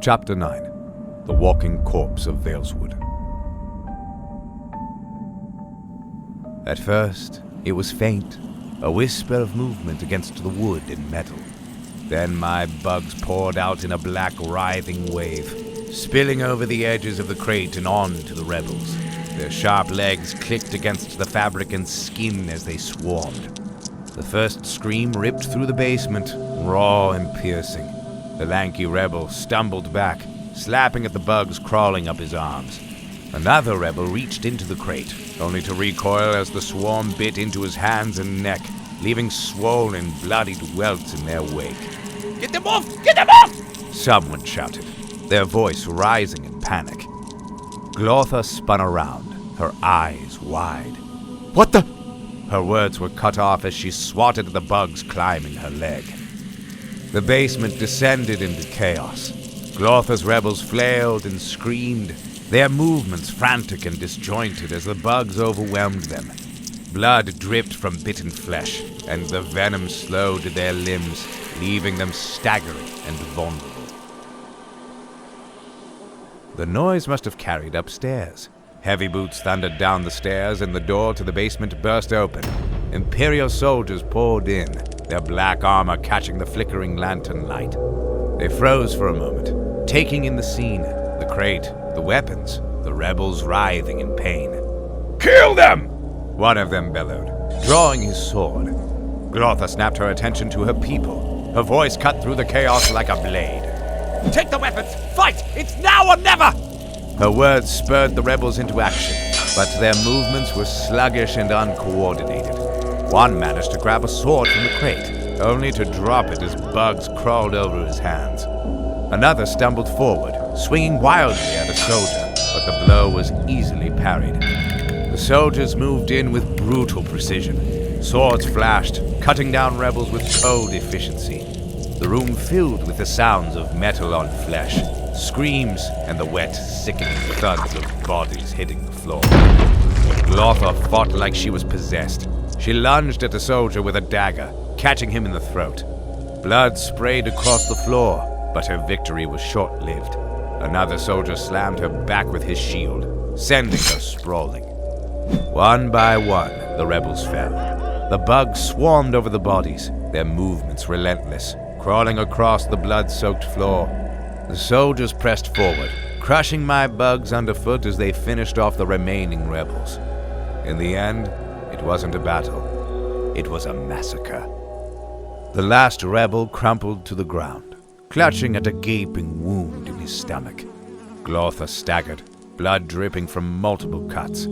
Chapter 9. The Walking Corpse of Vailswood. At first, it was faint, a whisper of movement against the wood and metal. Then my bugs poured out in a black, writhing wave, spilling over the edges of the crate and on to the rebels. Their sharp legs clicked against the fabric and skin as they swarmed. The first scream ripped through the basement, raw and piercing. The lanky rebel stumbled back, slapping at the bugs crawling up his arms. Another rebel reached into the crate, only to recoil as the swarm bit into his hands and neck, leaving swollen, bloodied welts in their wake. "Get them off! Get them off!" Someone shouted, their voice rising in panic. Glotha spun around, her eyes wide. "What the?" Her words were cut off as she swatted at the bugs climbing her leg. The basement descended into chaos. Glotha's rebels flailed and screamed, their movements frantic and disjointed as the bugs overwhelmed them. Blood dripped from bitten flesh, and the venom slowed their limbs, leaving them staggering and vulnerable. The noise must have carried upstairs. Heavy boots thundered down the stairs, and the door to the basement burst open. Imperial soldiers poured in, their black armor catching the flickering lantern light. They froze for a moment, taking in the scene, the crate, the weapons, the rebels writhing in pain. "Kill them!" One of them bellowed, drawing his sword. Glotha snapped her attention to her people, her voice cut through the chaos like a blade. "Take the weapons! Fight! It's now or never!" Her words spurred the rebels into action, but their movements were sluggish and uncoordinated. One managed to grab a sword from the crate, only to drop it as bugs crawled over his hands. Another stumbled forward, swinging wildly at a soldier, but the blow was easily parried. The soldiers moved in with brutal precision. Swords flashed, cutting down rebels with cold efficiency. The room filled with the sounds of metal on flesh, screams, and the wet, sickening thuds of bodies hitting the floor. Glotha fought like she was possessed. She lunged at the soldier with a dagger, catching him in the throat. Blood sprayed across the floor, but her victory was short-lived. Another soldier slammed her back with his shield, sending her sprawling. One by one, the rebels fell. The bugs swarmed over the bodies, their movements relentless, crawling across the blood-soaked floor. The soldiers pressed forward, crushing my bugs underfoot as they finished off the remaining rebels. In the end, it wasn't a battle. It was a massacre. The last rebel crumpled to the ground, clutching at a gaping wound in his stomach. Glotha staggered, blood dripping from multiple cuts.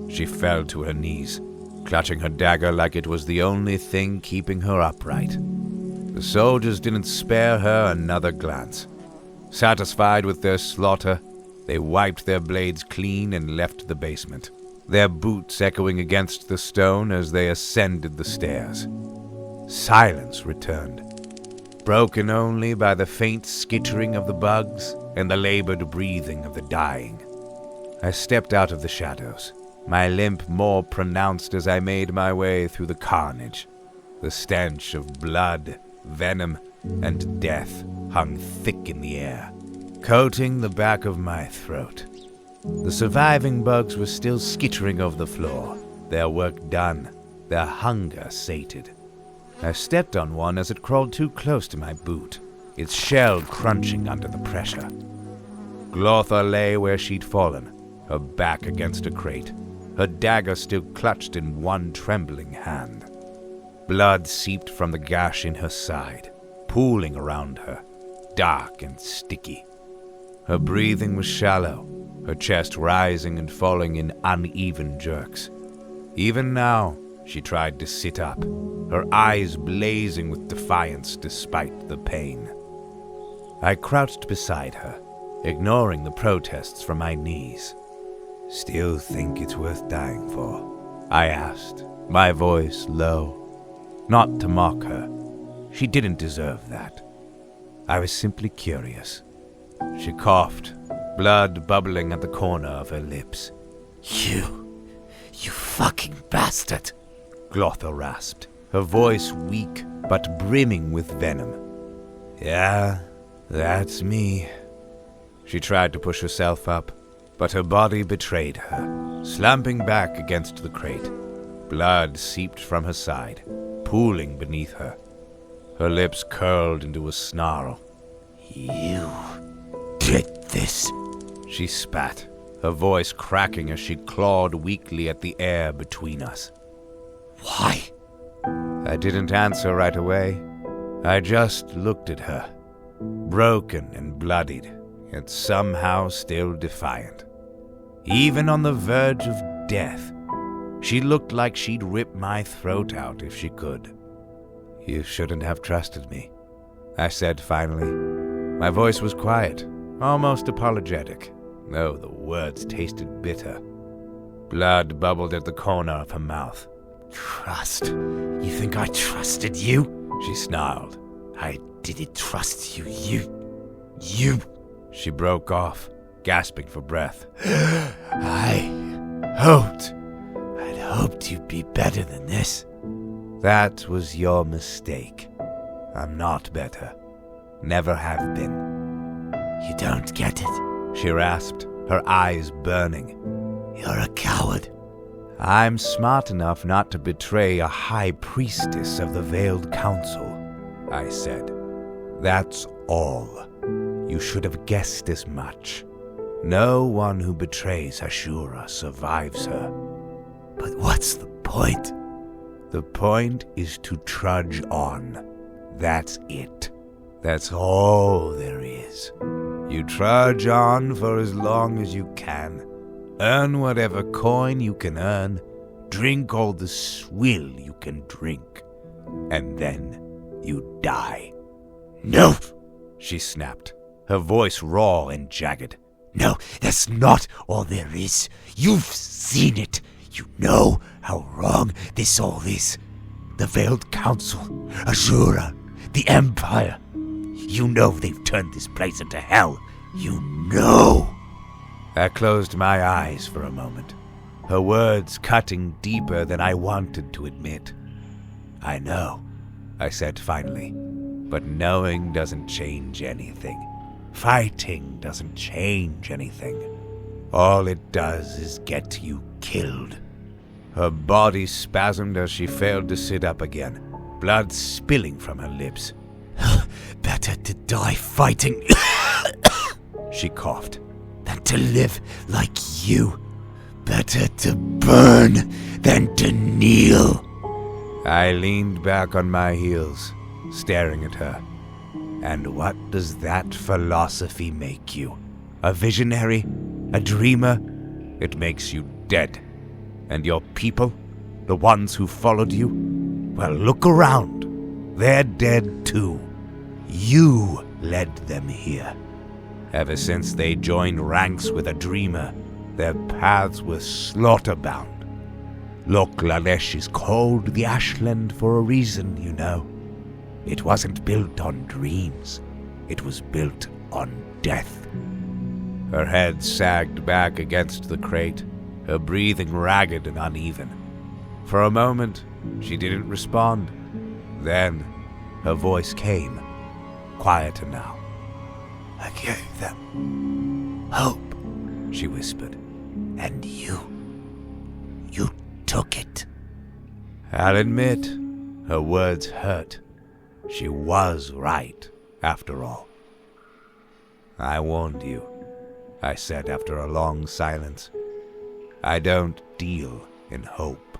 She fell to her knees, clutching her dagger like it was the only thing keeping her upright. The soldiers didn't spare her another glance. Satisfied with their slaughter, they wiped their blades clean and left the basement, their boots echoing against the stone as they ascended the stairs. Silence returned, broken only by the faint skittering of the bugs and the labored breathing of the dying. I stepped out of the shadows, my limp more pronounced as I made my way through the carnage. The stench of blood, venom, and death hung thick in the air, coating the back of my throat. The surviving bugs were still skittering over the floor, their work done, their hunger sated. I stepped on one as it crawled too close to my boot, its shell crunching under the pressure. Glotha lay where she'd fallen, her back against a crate, her dagger still clutched in one trembling hand. Blood seeped from the gash in her side, pooling around her, dark and sticky. Her breathing was shallow, her chest rising and falling in uneven jerks. Even now, she tried to sit up, her eyes blazing with defiance despite the pain. I crouched beside her, ignoring the protests from my knees. "Still think it's worth dying for?" I asked, my voice low. Not to mock her. She didn't deserve that. I was simply curious. She coughed, blood bubbling at the corner of her lips. You fucking bastard," Glotha rasped, her voice weak but brimming with venom. "Yeah, that's me. She tried to push herself up, but her body betrayed her, slumping back against the crate. Blood seeped from her side, pooling beneath her. Her lips curled into a snarl. You did this, she spat, her voice cracking as she clawed weakly at the air between us. Why? I didn't answer right away. I just looked at her, broken and bloodied, yet somehow still defiant. Even on the verge of death, she looked like she'd rip my throat out if she could. You shouldn't have trusted me, I said finally. My voice was quiet, almost apologetic, though the words tasted bitter. Blood bubbled at the corner of her mouth. Trust? You think I trusted you? She snarled. I didn't trust you. You. She broke off, gasping for breath. I'd hoped you'd be better than this. That was your mistake. I'm not better. Never have been. You don't get it, she rasped, her eyes burning. You're a coward. I'm smart enough not to betray a high priestess of the Veiled Council, I said. That's all. You should have guessed as much. No one who betrays Ashura survives her. But what's the point? The point is to trudge on. That's it. That's all there is. You trudge on for as long as you can. Earn whatever coin you can earn. Drink all the swill you can drink. And then you die. No, she snapped, her voice raw and jagged. No, that's not all there is. You've seen it. You know how wrong this all is. The Veiled Council, Ashura, the Empire. You know they've turned this place into hell. You know. I closed my eyes for a moment, her words cutting deeper than I wanted to admit. I know, I said finally, but knowing doesn't change anything. Fighting doesn't change anything. All it does is get you killed. Her body spasmed as she failed to sit up again, blood spilling from her lips. Better to die fighting, she coughed, than to live like you. Better to burn than to kneel. I leaned back on my heels, staring at her. And what does that philosophy make you? A visionary? A dreamer? It makes you dead. And your people? The ones who followed you? Well, look around. They're dead too. You led them here. Ever since they joined ranks with a dreamer, their paths were slaughter-bound. Lok Lalesh is called the Ashland for a reason, you know. It wasn't built on dreams. It was built on death. Her head sagged back against the crate, her breathing ragged and uneven. For a moment, she didn't respond. Then, her voice came, quieter now. I gave them hope, she whispered. And you took it. I'll admit, her words hurt. She was right, after all. I warned you, I said after a long silence. I don't deal in hope.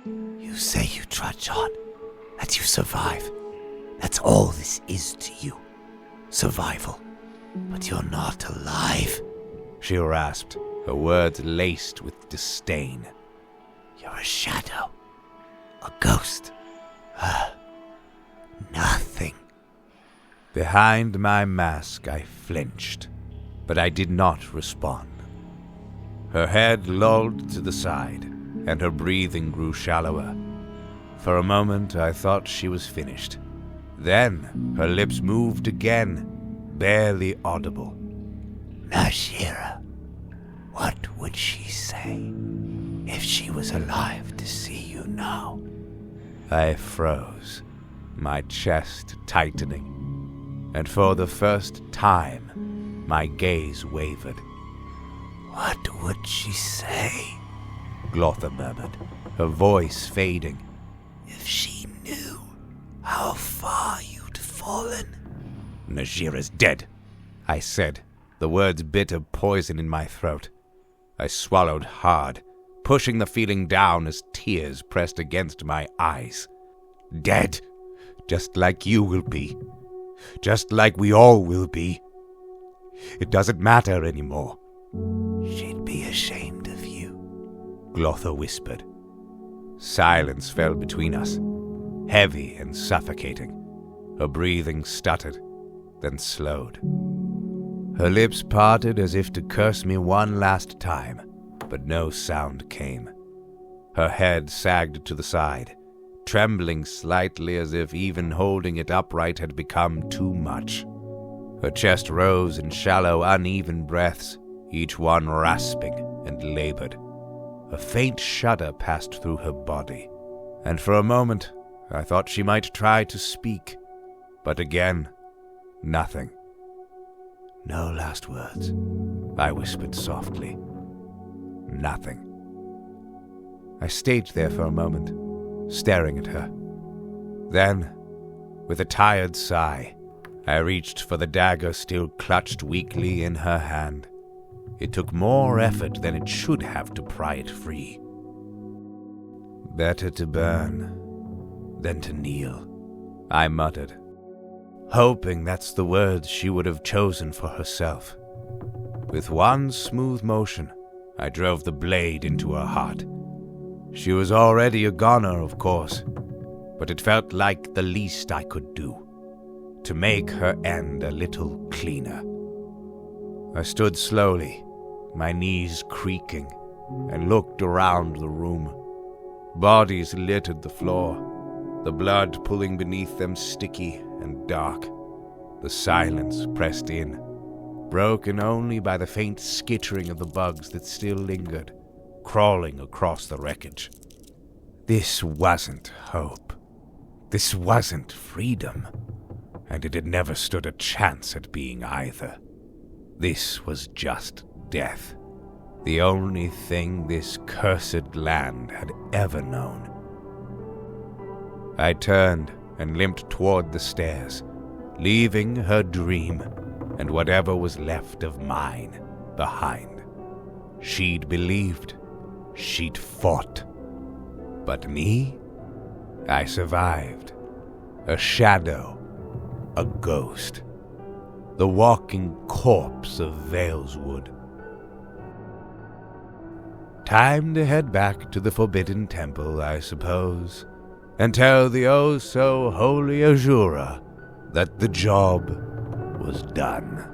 You say you trudge on, that you survive. That's all this is to you. Survival. But you're not alive, she rasped, her words laced with disdain. You're a shadow. A ghost. Nothing. Behind my mask, I flinched, but I did not respond. Her head lolled to the side, and her breathing grew shallower. For a moment, I thought she was finished. Then, her lips moved again, barely audible. Nashira, what would she say if she was alive to see you now? I froze, my chest tightening, and for the first time, My gaze wavered. What would she say? Glotha murmured, her voice fading. If she knew how far you'd fallen. Najira's dead, I said, the words bitter poison in my throat. I swallowed hard, pushing the feeling down as tears pressed against my eyes. Dead, just like you will be. Just like we all will be. It doesn't matter anymore. She'd be ashamed of you, Glotha whispered. Silence fell between us, heavy and suffocating. Her breathing stuttered, then slowed. Her lips parted as if to curse me one last time, but no sound came. Her head sagged to the side, trembling slightly as if even holding it upright had become too much. Her chest rose in shallow, uneven breaths, each one rasping and labored. A faint shudder passed through her body, and for a moment I thought she might try to speak, but again, nothing. No last words, I whispered softly. Nothing. I stayed there for a moment, staring at her. Then, with a tired sigh, I reached for the dagger still clutched weakly in her hand. It took more effort than it should have to pry it free. Better to burn than to kneel, I muttered, hoping that's the words she would have chosen for herself. With one smooth motion, I drove the blade into her heart. She was already a goner, of course, but it felt like the least I could do, to make her end a little cleaner. I stood slowly, my knees creaking, and looked around the room. Bodies littered the floor, the blood pooling beneath them sticky and dark. The silence pressed in, broken only by the faint skittering of the bugs that still lingered, crawling across the wreckage. This wasn't hope. This wasn't freedom. And it had never stood a chance at being either. This was just death. The only thing this cursed land had ever known. I turned and limped toward the stairs, leaving her dream and whatever was left of mine behind. She'd believed. She'd fought. But me? I survived. A shadow. A ghost. The walking corpse of Vailswood. Time to head back to the Forbidden Temple, I suppose, and tell the oh-so-holy Azura that the job was done.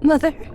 Mother.